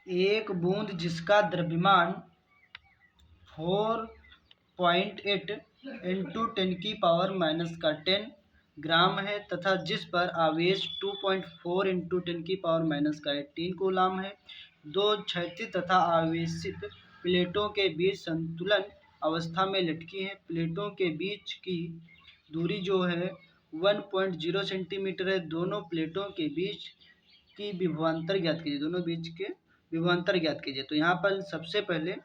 एक बूंद जिसका द्रव्यमान 4.8 इंटू 10⁻⁻10 ग्राम है तथा जिस पर आवेश 2.4 इंटू 10⁻⁻18 कूलाम है, दो क्षैतिज तथा आवेशित प्लेटों के बीच संतुलन अवस्था में लटकी हैं। प्लेटों के बीच की दूरी जो है 1.0 सेंटीमीटर है। दोनों प्लेटों के बीच की विभवांतर ज्ञात कीजिए। दोनों बीच के विभवांतर ज्ञात कीजिए। तो यहाँ पर सबसे पहले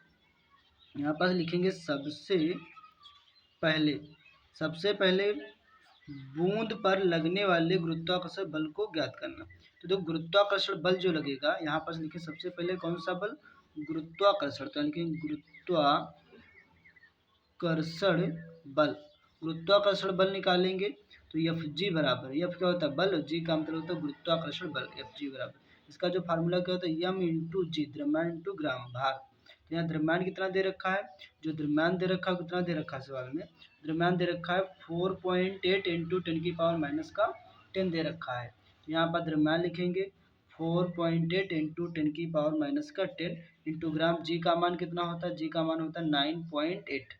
यहाँ पर लिखेंगे सबसे पहले बूंद पर लगने वाले गुरुत्वाकर्षण बल को ज्ञात करना। तो देखो गुरुत्वाकर्षण बल जो लगेगा, यहाँ पर लिखे सबसे पहले कौन सा बल, गुरुत्वाकर्षण। तो लिखेंगे गुरुत्वाकर्षण बल निकालेंगे तो एफ जी बराबर, एफ क्या होता है बल, जी का मतलब होता है गुरुत्वाकर्षण बल, एफ जी बराबर इसका जो फार्मूला क्या होता है एम इंटू जी, द्रव्यमान इंटू ग्राम भार। तो यहाँ द्रव्यमान कितना दे रखा है, जो द्रव्यमान दे रखा है कितना दे रखा है सवाल में, द्रव्यमान दे रखा है 4.8 इंटू 10⁻⁻10 दे रखा है। यहाँ पर द्रव्यमान लिखेंगे 4.8 इंटू 10⁻⁻10 इंटू ग्राम। जी का मान कितना होता है, जी का मान होता है 9.8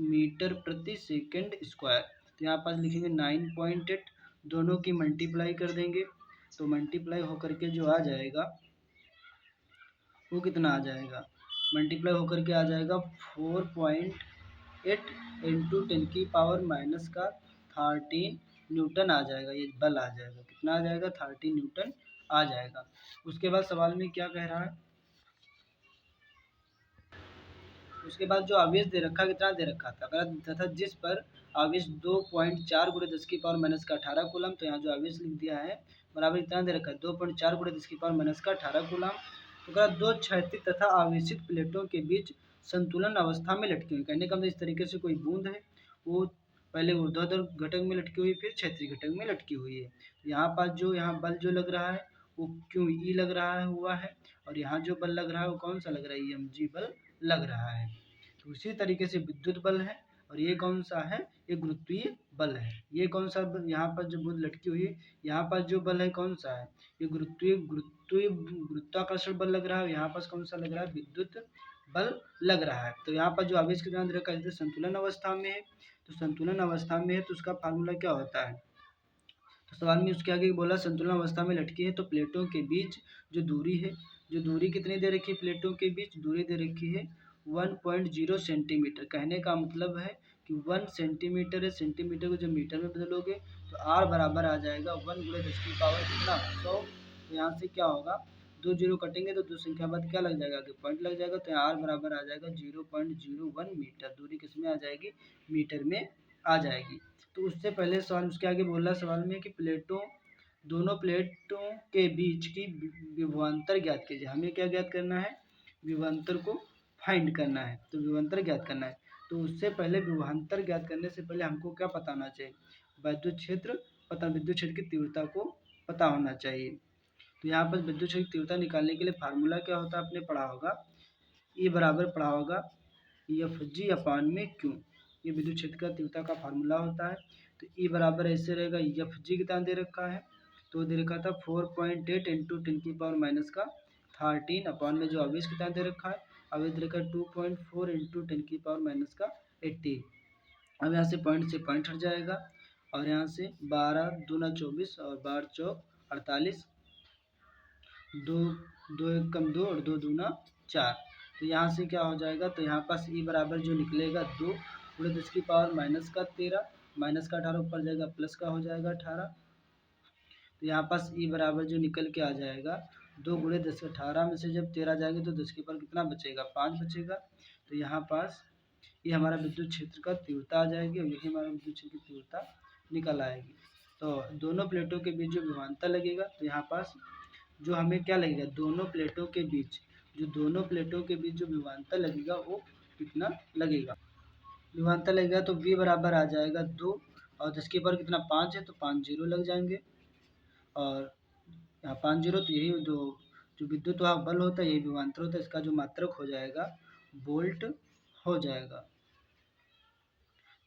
मीटर प्रति सेकंड स्क्वायर। तो यहाँ पर लिखेंगे 9.8, दोनों की मल्टीप्लाई कर देंगे तो मल्टीप्लाई होकर के जो आ जाएगा वो कितना आ जाएगा, मल्टीप्लाई होकर के आ जाएगा 4.8 इंटू 10⁻⁻13 न्यूटन आ जाएगा। ये बल आ जाएगा, कितना आ जाएगा 13 न्यूटन आ जाएगा। उसके बाद सवाल में क्या कह रहा है, उसके बाद जो आवेश दे रखा कितना दे रखा था, तथा जिस पर आवेश 2.4 × 10⁻⁻18 कूलम। तो यहाँ जो आवेश लिख दिया है बराबर इतना दे रखा है 2.4 × 10⁻⁻18 कूलम। तो दो क्षैतिज तथा आवेशित प्लेटों के बीच संतुलन अवस्था में लटकी हुई। कहने का मतलब इस तरीके से कोई बूंद है, वो पहले ऊर्ध्वाधर घटक में लटकी हुई फिर क्षैतिज घटक में लटकी हुई है। यहाँ पर जो यहाँ बल जो लग रहा है वो क्यों ई लग रहा है हुआ है, और यहाँ जो बल लग रहा है वो कौन सा लग रहा है, एम जी बल लग रहा है। तो उसी तरीके से विद्युत बल है, और ये कौन सा है, ये गुरुत्वीय बल है। ये कौन सा बल, यहाँ पर जो बूंद लटकी हुई है यहाँ पर जो बल है कौन सा है, ये गुरुत्वाकर्षण बल लग रहा है। यहाँ पर कौन सा लग रहा है, विद्युत बल लग रहा है। तो यहाँ पर जो आवेश के ध्यान रखा है संतुलन अवस्था में है, तो संतुलन अवस्था में है तो उसका फार्मूला क्या होता है। तो सवाल में उसके आगे बोला संतुलन अवस्था में लटकी है तो प्लेटों के बीच जो दूरी है, जो दूरी कितनी दे रखी है, प्लेटों के बीच दूरी दे रखी है 1.0 सेंटीमीटर। कहने का मतलब है कि 1 सेंटीमीटर है, सेंटीमीटर को जब मीटर में बदलोगे तो आर बराबर आ जाएगा 1 × 10 की पावर कितना 100। तो यहाँ से क्या होगा, 2 जीरो कटेंगे तो 2 संख्या बाद क्या लग जाएगा, आगे पॉइंट लग जाएगा। तो आर बराबर आ जाएगा 0.01 मीटर। दूरी किस में आ जाएगी, मीटर में आ जाएगी। तो उससे पहले सवाल उसके आगे बोल रहा सवाल में कि दोनों प्लेटों के बीच की विभवांतर ज्ञात कीजिए। हमें क्या ज्ञात करना है, विभवांतर को फाइंड करना है, तो विभवांतर ज्ञात करना है। तो उससे पहले विभवांतर ज्ञात करने से पहले हमको क्या पता होना चाहिए, विद्युत क्षेत्र की तीव्रता को पता होना चाहिए। तो यहाँ पर विद्युत क्षेत्र की तीव्रता निकालने के लिए फार्मूला क्या होता है, आपने पढ़ा होगा, E बराबर पढ़ा होगा एफ जी अपान में क्यू। ये विद्युत क्षेत्र का तीव्रता का फार्मूला होता है। तो E बराबर ऐसे रहेगा, एफ जी कितना दे रखा है, तो दे रखा था 4.8 इंटू 10⁻⁻13 अपान में जो आवेश कितना दे रखा है, आवेश दे रखा है 2.4 इंटू 10⁻⁻18। अब यहाँ से पॉइंट हट जाएगा और यहाँ से 12 दूना 24 और 12 चौक 48, 2 1 कम 2 और 2 दूना 4। तो यहाँ से क्या हो जाएगा, तो यहाँ पास E बराबर जो निकलेगा 2 × 10⁻⁻13 माइनस का 18 ऊपर जाएगा प्लस का हो जाएगा 18। तो यहाँ पास E बराबर जो निकल के आ जाएगा 2 × 10 18 में से जब 13 जाएंगे तो 10 के ऊपर कितना बचेगा, 5 बचेगा। तो यहाँ पास ये हमारा विद्युत क्षेत्र का तीव्रता आ जाएगी और यही हमारा विद्युत क्षेत्र की तीव्रता निकल आएगी। तो दोनों प्लेटों के बीच जो विभवांतर लगेगा, तो यहाँ पास जो हमें क्या लगेगा, दोनों प्लेटों के बीच जो विभवांतर लगेगा वो कितना लगेगा, विभवांतर लगेगा तो V बराबर आ जाएगा 2 और 10 के ऊपर कितना 5 है तो 5 जीरो लग जाएंगे, और यहाँ 5 जीरो तो यही जो विद्युत वाहक बल होता है यही विभवांतर होता है, इसका जो मात्रक हो जाएगा वोल्ट हो जाएगा।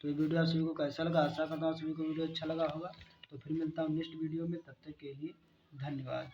तो ये वीडियो आप सभी को कैसा लगा, आशा करता हूँ आप सभी को वीडियो अच्छा लगा होगा। तो फिर मिलता हूँ नेक्स्ट वीडियो में, तब तक के लिए धन्यवाद।